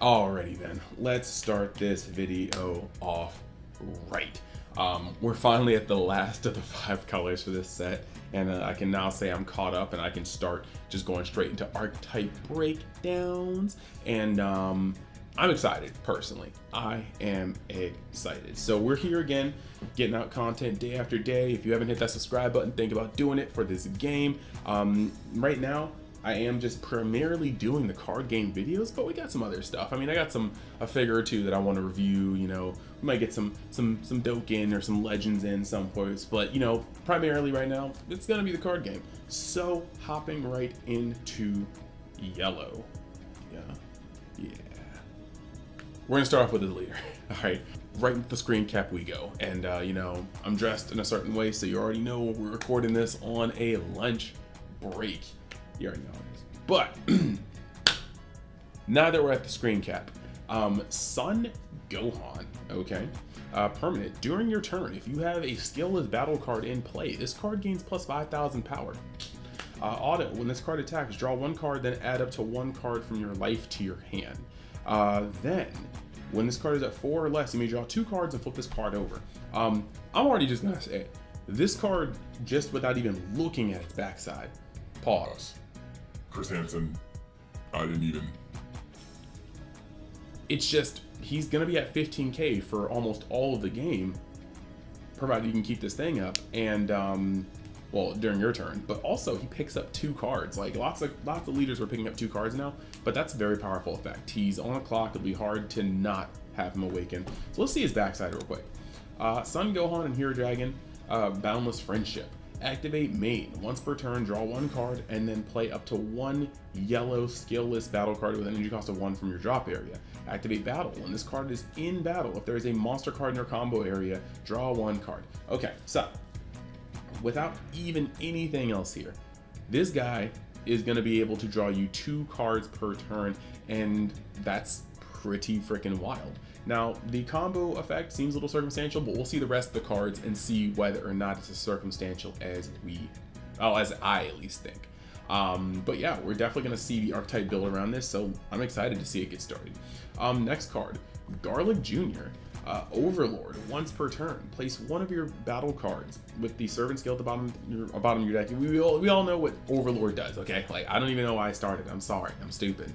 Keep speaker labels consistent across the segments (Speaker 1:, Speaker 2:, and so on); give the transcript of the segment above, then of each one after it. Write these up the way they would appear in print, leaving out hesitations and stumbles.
Speaker 1: Alrighty then, let's start this video off right. We're finally at the last of the 5 colors for this set, and I can now say I'm caught up and I can start just going straight into archetype breakdowns. And I'm excited, personally. I am excited. So we're here again, getting out content day after day. If you haven't hit that subscribe button, think about doing it for this game. Right now, I am just primarily doing the card game videos, but we got some other stuff. I mean, I got a figure or two that I want to review. You know, we might get some Doken or some Legends in some points, but you know, primarily right now, it's gonna be the card game. So hopping right into yellow. Yeah. We're gonna start off with the leader. All right, right into the screen cap we go. And you know, I'm dressed in a certain way, so you already know we're recording this on a lunch break. You already know this. But now that we're at the screen cap, Sun Gohan, okay? Permanent. During your turn, if you have a skillless battle card in play, this card gains plus 5,000 power. Auto, when this card attacks, draw 1 card, then add up to 1 card from your life to your hand. Then, when this card is at 4 or less, you may draw 2 cards and flip this card over. I'm already just gonna say, this card, just without even looking at its backside, pause.
Speaker 2: Chris Hansen, I didn't even.
Speaker 1: It's just, he's going to be at 15k for almost all of the game, provided you can keep this thing up, and, well, during your turn. But also, he picks up 2 cards. Like, lots of leaders are picking up 2 cards now, but that's a very powerful effect. He's on a clock, it'll be hard to not have him awaken. So let's see his backside real quick. Sun Gohan and Hero Dragon, Boundless Friendship. Activate main. Once per turn, draw 1 card, and then play up to 1 yellow skillless battle card with an energy cost of 1 from your drop area. Activate battle. When this card is in battle, if there is a monster card in your combo area, draw 1 card. Okay, so without even anything else here, this guy is going to be able to draw you 2 cards per turn, and that's pretty freaking wild. Now, the combo effect seems a little circumstantial, but we'll see the rest of the cards and see whether or not it's as circumstantial as as I at least think. But yeah, we're definitely going to see the archetype build around this, so I'm excited to see it get started. Next card, Garlic Jr. Overlord. Once per turn, place 1 of your battle cards with the servant skill at the bottom of your deck. We all know what Overlord does, okay? Like, I don't even know why I started. I'm sorry. I'm stupid.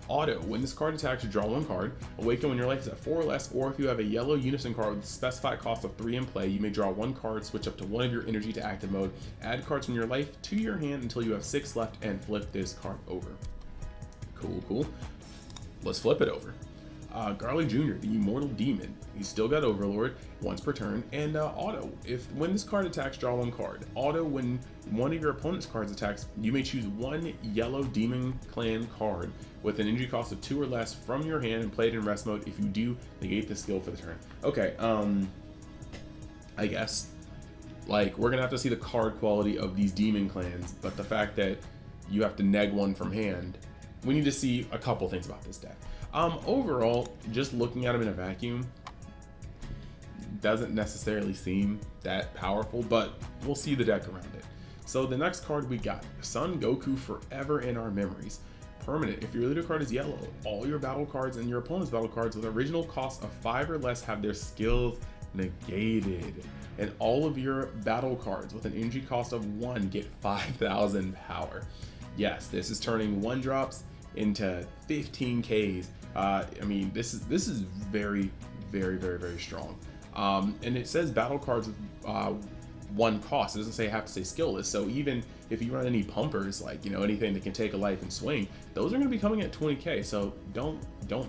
Speaker 1: Auto, when this card attacks, you draw 1 card, awaken when your life is at 4 or less, or if you have a yellow unison card with a specified cost of 3 in play, you may draw 1 card, switch up to 1 of your energy to active mode, add cards from your life to your hand until you have 6 left, and flip this card over. Cool. Let's flip it over. Garlic Jr., the Immortal Demon. He's still got Overlord once per turn, and auto. When this card attacks, draw 1 card. Auto, when one of your opponent's cards attacks, you may choose 1 yellow Demon Clan card with an energy cost of 2 or less from your hand and play it in rest mode. If you do, negate the skill for the turn. Okay, I guess, like, we're gonna have to see the card quality of these Demon Clans, but the fact that you have to neg 1 from hand, we need to see a couple things about this deck. Overall, just looking at him in a vacuum doesn't necessarily seem that powerful, but we'll see the deck around it. So the next card we got, Son Goku Forever in Our Memories. Permanent. If your leader card is yellow, all your battle cards and your opponent's battle cards with original cost of 5 or less have their skills negated. And all of your battle cards with an energy cost of 1 get 5,000 power. Yes, this is turning 1-drops into 15Ks. I mean, this is very strong. And it says battle cards with 1 cost. It doesn't say have to say skillless. So even if you run any pumpers, like, you know, anything that can take a life and swing, those are going to be coming at 20k. So don't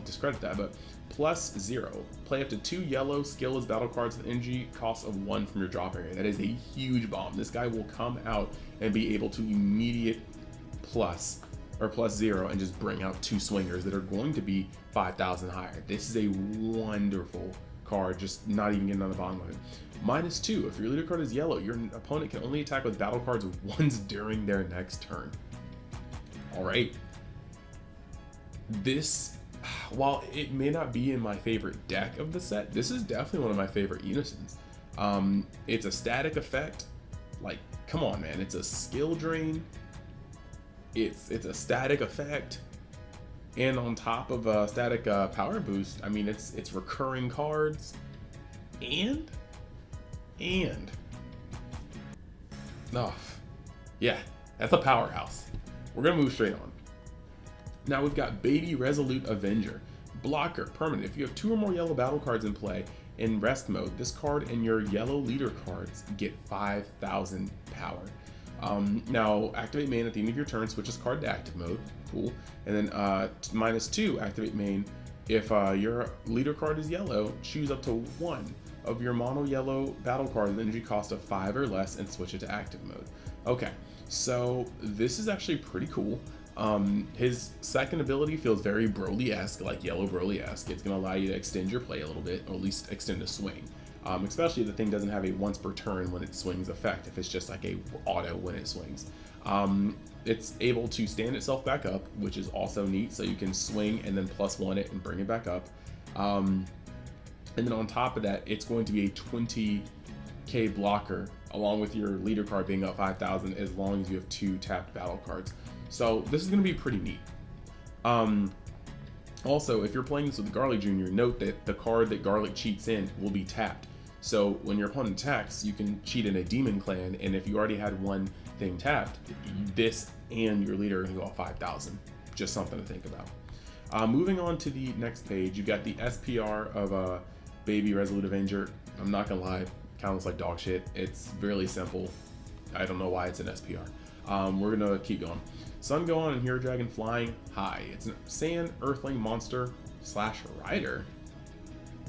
Speaker 1: discredit that. But plus 0, play up to 2 yellow skillless battle cards with energy cost of 1 from your drop area. That is a huge bomb. This guy will come out and be able to immediate plus 0 and just bring out 2 swingers that are going to be 5,000 higher. This is a wonderful card, just not even getting on the bottom of it. -2, if your leader card is yellow, your opponent can only attack with battle cards once during their next turn. All right. This, while it may not be in my favorite deck of the set, this is definitely one of my favorite unisons. It's a static effect. Like, come on, man. It's a skill drain. It's a static effect. And on top of static power boost, I mean, it's recurring cards, and oh, yeah, that's a powerhouse. We're gonna move straight on. Now we've got Baby Resolute Avenger. Blocker, permanent. If you have 2 or more yellow battle cards in play in rest mode, this card and your yellow leader cards get 5,000 power. Now, activate main at the end of your turn, switch this card to active mode. Cool. And then -2, activate main. If your leader card is yellow, choose up to 1 of your mono yellow battle cards with energy cost of 5 or less and switch it to active mode. Okay, so this is actually pretty cool. His second ability feels very Broly-esque, like yellow Broly-esque. It's going to allow you to extend your play a little bit, or at least extend a swing. Especially if the thing doesn't have a once per turn when it swings effect, if it's just like a auto when it swings. It's able to stand itself back up, which is also neat, so you can swing and then +1 it and bring it back up. And then on top of that, it's going to be a 20k blocker, along with your leader card being up 5,000, as long as you have 2 tapped battle cards. So this is going to be pretty neat. Also, if you're playing this with Garlic Jr., note that the card that Garlic cheats in will be tapped. So when your opponent attacks, you can cheat in a Demon Clan, and if you already had one thing tapped, this and your leader are going to go off 5,000. Just something to think about. Moving on to the next page, you've got the SPR of Baby Resolute Avenger. I'm not going to lie, kind of looks like dog shit. It's really simple. I don't know why it's an SPR. We're going to keep going. Sun Gohan and Hero Dragon flying high. It's a sand earthling monster / rider.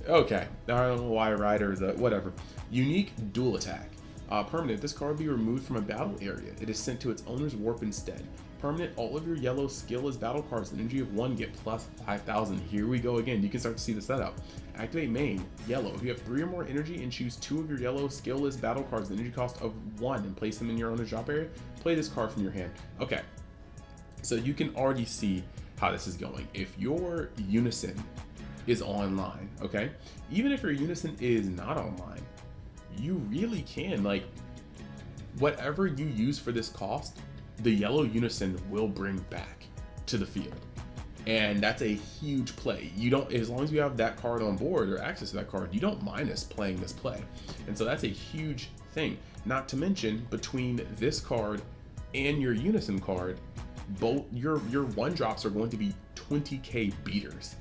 Speaker 1: Okay, I don't know why rider is a whatever. Unique dual attack. Permanent. This card will be removed from a battle area. It is sent to its owner's warp instead. Permanent. All of your yellow skill as battle cards with energy of 1 get plus 5,000. Here we go again. You can start to see the setup. Activate main. Yellow. If you have 3 or more energy and choose 2 of your yellow skill as battle cards with energy cost of 1 and place them in your owner's drop area, play this card from your hand. Okay. So you can already see how this is going. If your Unison is online, okay? Even if your Unison is not online, you really can, like, whatever you use for this cost, the yellow Unison will bring back to the field. And that's a huge play. You don't, as long as you have that card on board or access to that card, you don't minus playing this play. And so that's a huge thing. Not to mention, between this card and your Unison card, both your 1-drops are going to be 20k beaters.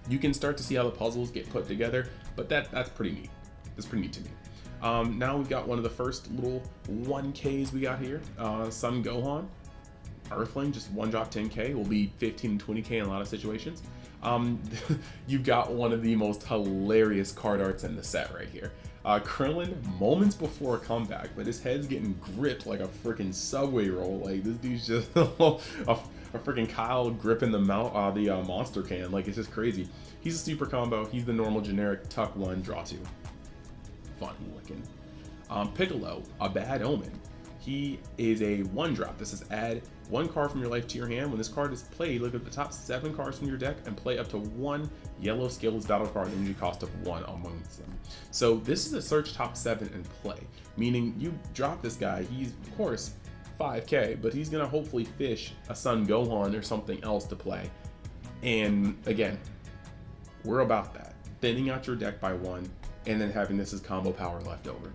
Speaker 1: You can start to see how the puzzles get put together, but that's pretty neat. That's pretty neat to me. Now we've got one of the first little 1Ks we got here. Sun Gohan, Earthling, just 1-drop 10k, will be 15 and 20k in a lot of situations. You've got one of the most hilarious card arts in the set right here. Krillin, moments before a comeback, but his head's getting gripped like a freaking subway roll. Like, this dude's just a freaking Kyle gripping the monster can. Like, it's just crazy. He's a super combo. He's the normal generic tuck 1, draw 2. Funny looking. Piccolo, a bad omen. He is a 1-drop. This is add 1 card from your life to your hand. When this card is played, look at the top 7 cards from your deck and play up to 1 yellow skills battle card energy cost of 1 amongst them. So this is a search top 7 and play, meaning you drop this guy. He's, of course, 5k, but he's gonna hopefully fish a Sun Gohan or something else to play. And again, we're about that. Thinning out your deck by 1 and then having this as combo power left over.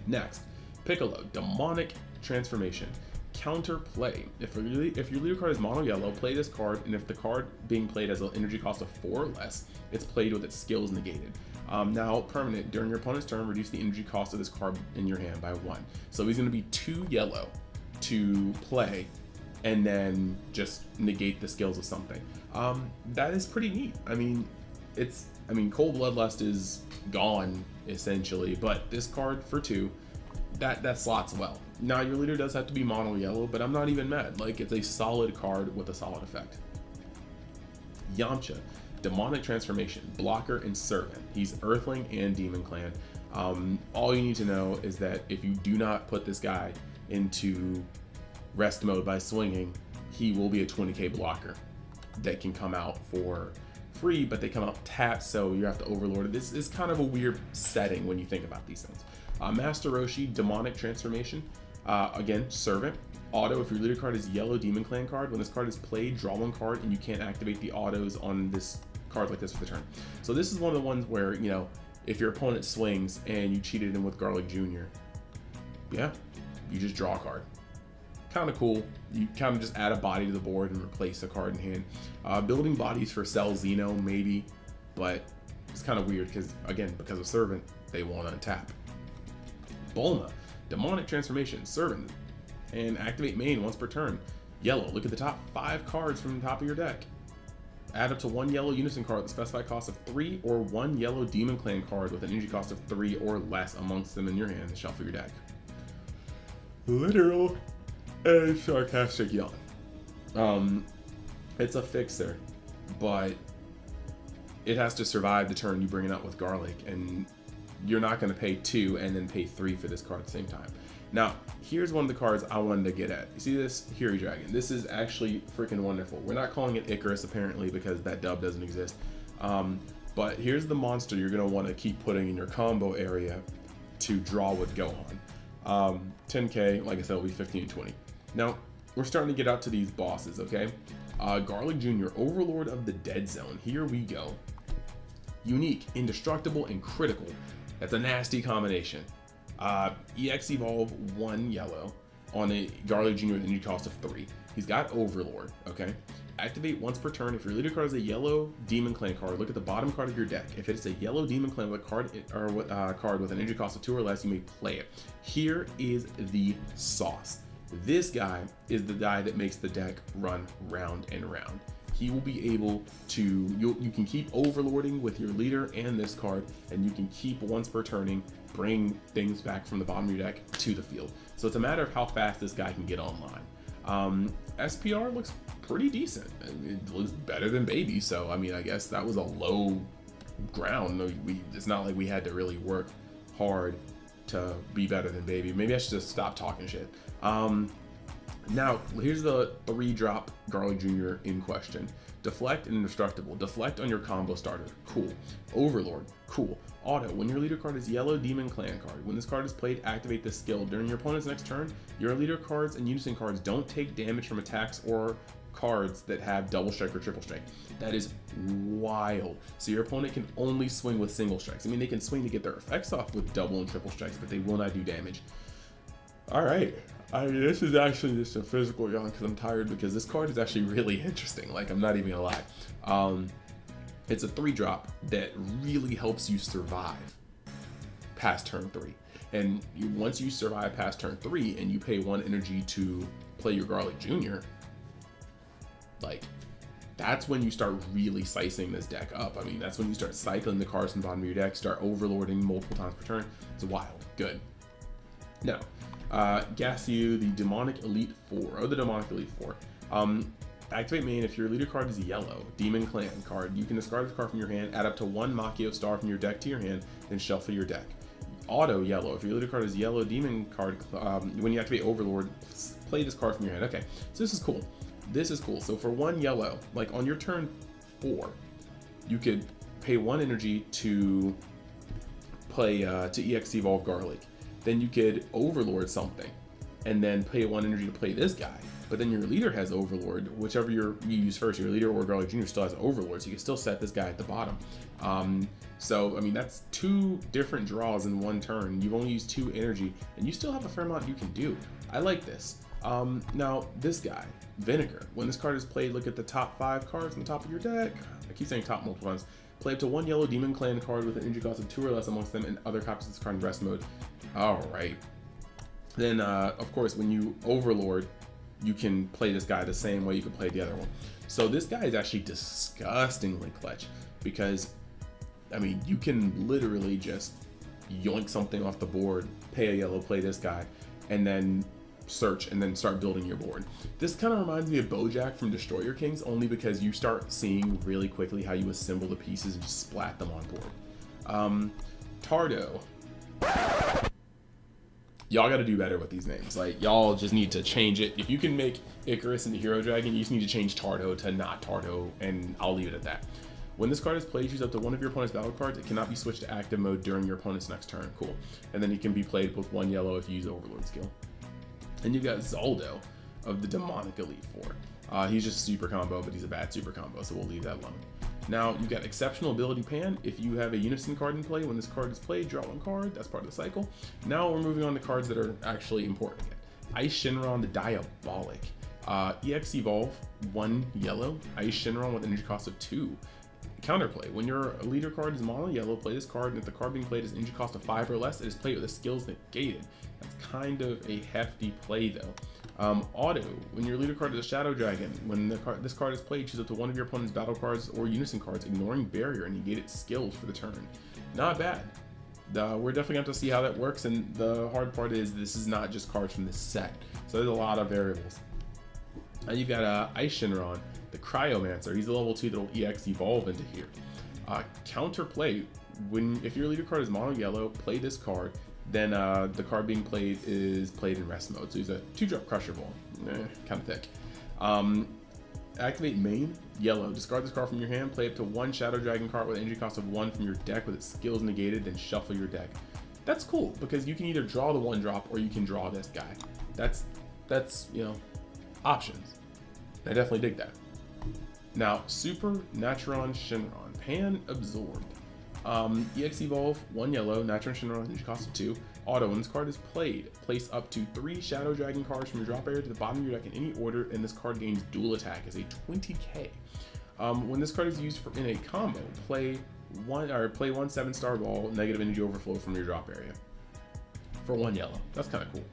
Speaker 1: Next, Piccolo, Demonic Transformation. Counter play. If your leader card is mono yellow, play this card, and if the card being played has an energy cost of 4 or less, it's played with its skills negated. Now, permanent. During your opponent's turn, reduce the energy cost of this card in your hand by 1. So he's going to be 2 yellow to play, and then just negate the skills of something. That is pretty neat. I mean, Cold Bloodlust is gone essentially, but this card for 2, that slots well. Now your leader does have to be mono yellow, but I'm not even mad. Like, it's a solid card with a solid effect. Yamcha, Demonic Transformation, Blocker and Servant. He's Earthling and Demon Clan. All you need to know is that if you do not put this guy into rest mode by swinging, he will be a 20k blocker that can come out for free, but they come out tapped, so you have to overlord it. This is kind of a weird setting when you think about these things. Master Roshi, Demonic Transformation. Again, Servant. Auto, if your leader card is yellow Demon Clan card, when this card is played, draw one card, and you can't activate the autos on this card like this for the turn. So this is one of the ones where, you know, if your opponent swings and you cheated him with Garlic Jr., yeah, you just draw a card. Kind of cool. You kind of just add a body to the board and replace a card in hand. Building bodies for Cell Xeno, maybe, but it's kind of weird because, again, because of Servant, they won't untap. Bulma, Demonic Transformation, Servant, and activate main once per turn. Yellow, look at the top 5 cards from the top of your deck. Add up to 1 yellow Unison card with a specified cost of 3, or 1 yellow Demon Clan card with an energy cost of 3 or less amongst them in your hand and shuffle your deck. Literal and sarcastic yawn. It's a fixer, but it has to survive the turn you bring it out with Garlic, and you're not going to pay 2 and then pay 3 for this card at the same time. Now, here's one of the cards I wanted to get at. You see this? Fury Dragon. This is actually freaking wonderful. We're not calling it Icarus, apparently, because that dub doesn't exist. But here's the monster you're going to want to keep putting in your combo area to draw with Gohan. 10k, like I said, will be 15 and 20. Now, we're starting to get out to these bosses, okay? Garlic Jr., Overlord of the Dead Zone. Here we go. Unique, indestructible, and critical. That's a nasty combination. EX Evolve 1 yellow on a Garlic Jr. with an energy cost of 3. He's got Overlord, okay? Activate once per turn. If your leader card is a yellow Demon Clan card, look at the bottom card of your deck. If it's a yellow Demon Clan with a card card with an energy cost of 2 or less, you may play it. Here is the sauce. This guy is the guy that makes the deck run round and round. He will be able to, you can keep overlording with your leader and this card, and you can keep once per turning, bring things back from the bottom of your deck to the field. So it's a matter of how fast this guy can get online. SPR looks pretty decent. It looks better than Baby, so I mean, I guess that was a low ground. It's not like we had to really work hard to be better than Baby. Maybe I should just stop talking shit. Now, here's the 3-drop Garlic Jr. in question. Deflect and Indestructible. Deflect on your combo starter. Cool. Overlord. Cool. Auto. When your leader card is yellow Demon Clan card. When this card is played, activate this skill. During your opponent's next turn, your leader cards and Unison cards don't take damage from attacks or cards that have double strike or triple strike. That is wild. So your opponent can only swing with single strikes. I mean, they can swing to get their effects off with double and triple strikes, but they will not do damage. All right. I mean, this is actually just a physical yawn because I'm tired, because this card is actually really interesting. Like, I'm not even gonna lie. It's a 3-drop that really helps you survive past turn 3. And once you survive past turn 3 and you pay 1 energy to play your Garlic Jr., like, that's when you start really slicing this deck up. I mean, that's when you start cycling the cards from the bottom of your deck, start overlording multiple times per turn. It's wild. Good. Now, Gassiu, the Demonic Elite 4, or the Demonic Elite 4. Activate main. If your leader card is yellow, Demon Clan card, you can discard this card from your hand, add up to 1 Machio Star from your deck to your hand, then shuffle your deck. Auto yellow. If your leader card is yellow Demon card, when you activate Overlord, play this card from your hand. Okay, so this is cool. This is cool. So for 1 yellow, like on your turn 4, you could pay 1 energy to play to EX Evolve Garlic. Then you could Overlord something, and then pay 1 energy to play this guy. But then your leader has Overlord, whichever you use first. Your leader or Garlic Jr. still has Overlord, so you can still set this guy at the bottom. So I mean, that's 2 different draws in 1 turn. You've only used 2 energy, and you still have a fair amount you can do. I like this. Now this guy, Vinegar. When this card is played, look at the top 5 cards on the top of your deck. I keep saying top multiple times. Play up to 1 yellow Demon Clan card with an energy cost of 2 or less amongst them, and other copies of this card in rest mode. All right. Then, of course, when you Overlord, you can play this guy the same way you can play the other one. So this guy is actually disgustingly clutch, because, I mean, you can literally just yoink something off the board, pay a yellow, play this guy, and then search and then start building your board. This kind of reminds me of Bojack from Destroyer Kings, only because you start seeing really quickly how you assemble the pieces and just splat them on board. Tardo. Y'all got to do better with these names. Like, y'all just need to change it. If you can make Icarus into Hero Dragon, you just need to change Tardo to not Tardo, and I'll leave it at that. When this card is played, choose up to 1 of your opponent's battle cards. It cannot be switched to active mode during your opponent's next turn. Cool. And then it can be played with 1 yellow if you use Overlord skill. And you've got Zoldo. of the Demonic Elite Four. He's just super combo, but he's a bad super combo, so we'll leave that alone. Now, you've got Exceptional Ability Pan. If you have a Unison card in play, when this card is played, draw one card. That's part of the cycle. Now we're moving on to cards that are actually important again. Ice Shinron the Diabolic. EX Evolve, 1 yellow. Ice Shinron with energy cost of 2. Counterplay. When your leader card is mono yellow, play this card, and if the card being played is energy cost of 5 or less, it is played with the skills negated. That's kind of a hefty play though. Auto. When your leader card is a Shadow Dragon, when this card is played, choose up to one of your opponent's battle cards or Unison cards, ignoring barrier, and negate its skills for the turn. Not bad. We're definitely going to have to see how that works, and the hard part is this is not just cards from this set, so there's a lot of variables. You've got Ice Shinron, the Cryomancer. He's a level 2 that will EX Evolve into here. Counterplay. If your leader card is mono yellow, play this card. Then the card being played is played in rest mode. So he's a 2-drop Crusher Ball. Kind of thick. Activate main, yellow. Discard this card from your hand. Play up to 1 Shadow Dragon card with energy cost of 1 from your deck with its skills negated, then shuffle your deck. That's cool because you can either draw the 1-drop or you can draw this guy. That's you know, options. I definitely dig that. Now, Super Naturon Shinron, Pan Absorbed. EX Evolve, 1 yellow, Naturon Shinron, energy cost of 2. Auto, when this card is played, place up to 3 Shadow Dragon cards from your drop area to the bottom of your deck in any order, and this card gains dual attack as a 20k. When this card is used in a combo, play one 7-star ball, negative energy overflow from your drop area for 1 yellow. That's kind of cool.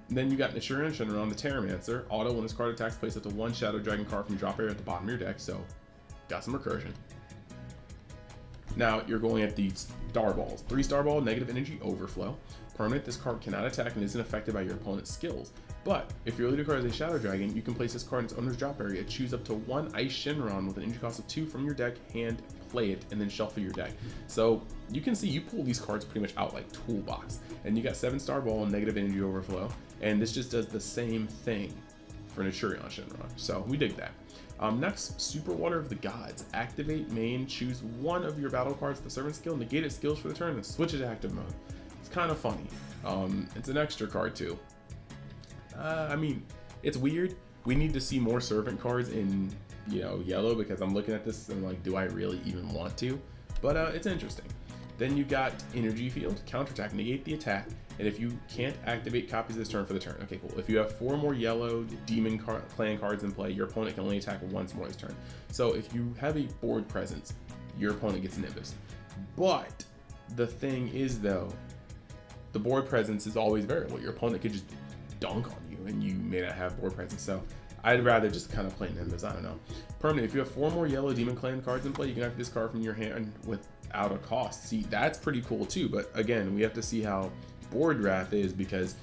Speaker 1: Then you got Naturon Shinron, the Terramancer. Auto, when this card attacks, place up to 1 Shadow Dragon card from your drop area at the bottom of your deck, so got some recursion. Now you're going at the Star Balls. 3-star ball, negative energy overflow. Permanent, this card cannot attack and isn't affected by your opponent's skills. But if your leader card is a Shadow Dragon, you can place this card in its owner's drop area, choose up to 1 Ice Shinron with an energy cost of 2 from your deck, hand, play it, and then shuffle your deck. So you can see you pull these cards pretty much out like toolbox. And you got 7-star ball and negative energy overflow, and this just does the same thing for Naturon Shinron. So we dig that. Next, Super Water of the Gods. Activate main, choose 1 of your battle cards with the servant skill, negate its skills for the turn, and switch it to active mode. It's kind of funny. It's an extra card too. I mean, it's weird. We need to see more servant cards in, you know, yellow, because I'm looking at this and I'm like, do I really even want to? But it's interesting. Then you got Energy Field, counterattack, negate the attack, and if you can't activate copies this turn for the turn. Okay, cool. If you have 4 more yellow Demon Clan cards in play, your opponent can only attack once more this turn. So if you have a board presence, your opponent gets Nimbus. But the thing is though, the board presence is always variable. Your opponent could just dunk on you and you may not have board presence. So I'd rather just kind of play Nimbus, I don't know. Permanent, if you have 4 more yellow Demon Clan cards in play, you can activate this card from your hand without a cost. See, that's pretty cool too, but again, we have to see how board wrath is, because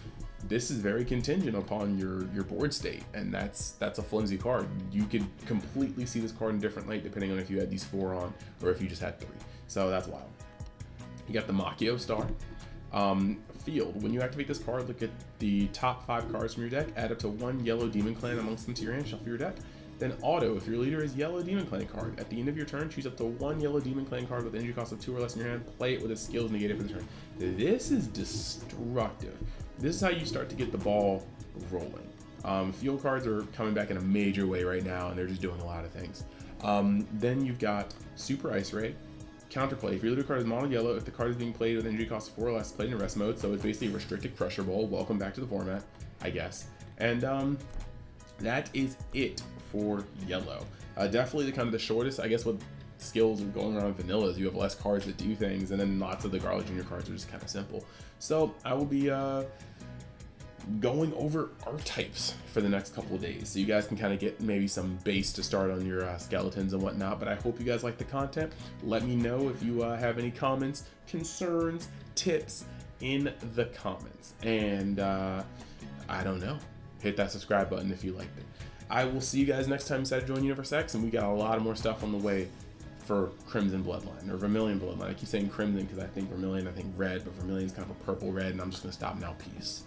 Speaker 1: this is very contingent upon your board state, and that's a flimsy card. You could completely see this card in different light depending on if you had these 4 on or if you just had 3. So that's wild. You got the Machio Star. Field, when you activate this card, look at the top 5 cards from your deck, add up to 1 yellow Demon Clan amongst them to your hand, shuffle your deck. Then Auto, if your leader is yellow Demon Clan card, at the end of your turn, choose up to 1 yellow Demon Clan card with energy cost of 2 or less in your hand, play it with its skills negated for the turn. This is destructive. This is how you start to get the ball rolling. Field cards are coming back in a major way right now, and they're just doing a lot of things. Then you've got Super Ice Ray. Counterplay, if your leader card is mono yellow, if the card is being played with energy cost of 4 or less, played in rest mode, so it's basically a restricted Crusher Ball. Welcome back to the format, I guess. And that is it for yellow. Definitely the kind of the shortest, I guess, what skills going around vanilla is you have less cards that do things, and then lots of the Garlic Jr. cards are just kind of simple. So I will be going over archetypes for the next couple of days, so you guys can kind of get maybe some base to start on your skeletons and whatnot. But I hope you guys like the content. Let me know if you have any comments, concerns, tips in the comments, and I don't know, hit that subscribe button if you liked it. I will see you guys next time inside Join Universe X, and we got a lot of more stuff on the way for Crimson Bloodline, or Vermilion Bloodline. I keep saying Crimson because I think Vermilion, I think red, but Vermilion's kind of a purple red, and I'm just going to stop now. Peace.